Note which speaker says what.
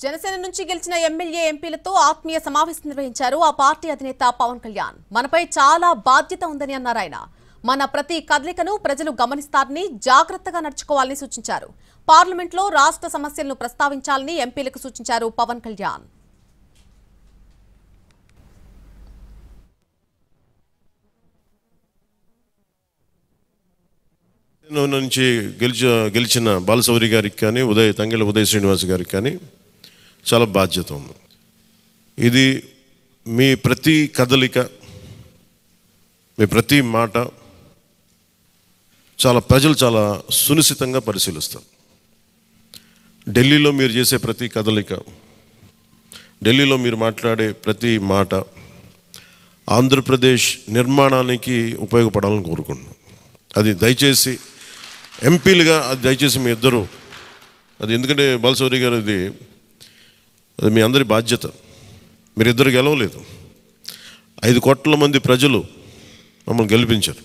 Speaker 1: జనసేన నుంచి గెలిచిన ఎమ్మెల్యే ఎంపీలతో ఆత్మీయ సమావేశం నిర్వహించారు ఆ పార్టీ అధినేత పవన్ కళ్యాణ్. మనపై చాలా బాధ్యత ఉందని అన్నారు ఆయన. మన ప్రతి కదలికను ప్రజలు గమనిస్తారని, జాగ్రత్తగా నడుచుకోవాలని సూచించారు. పార్లమెంట్లో రాష్ట్ర సమస్యలను ప్రస్తావించాలని ఎంపీలకు సూచించారు పవన్ కళ్యాణ్.
Speaker 2: నుంచి గెలిచిన బాలశౌరి గారికి కానీ తంగెళ్ళ ఉదయ శ్రీనివాస్ గారికి కానీ చాలా బాధ్యత ఉంది. ఇది మీ ప్రతి కదలిక, మీ ప్రతి మాట ప్రజలు చాలా సునిశ్చితంగా పరిశీలిస్తారు. ఢిల్లీలో మీరు చేసే ప్రతి కదలిక, ఢిల్లీలో మీరు మాట్లాడే ప్రతి మాట ఆంధ్రప్రదేశ్ నిర్మాణానికి ఉపయోగపడాలని కోరుకుంటున్నాను. అది దయచేసి ఎంపీలుగా దయచేసి మీ ఇద్దరు ఎందుకంటే బాలశౌరి గారు అది మీ అందరి బాధ్యత. మీరిద్దరు గెలవలేదు, 5 కోట్ల మంది ప్రజలు మమ్మల్ని గెలిపించారు.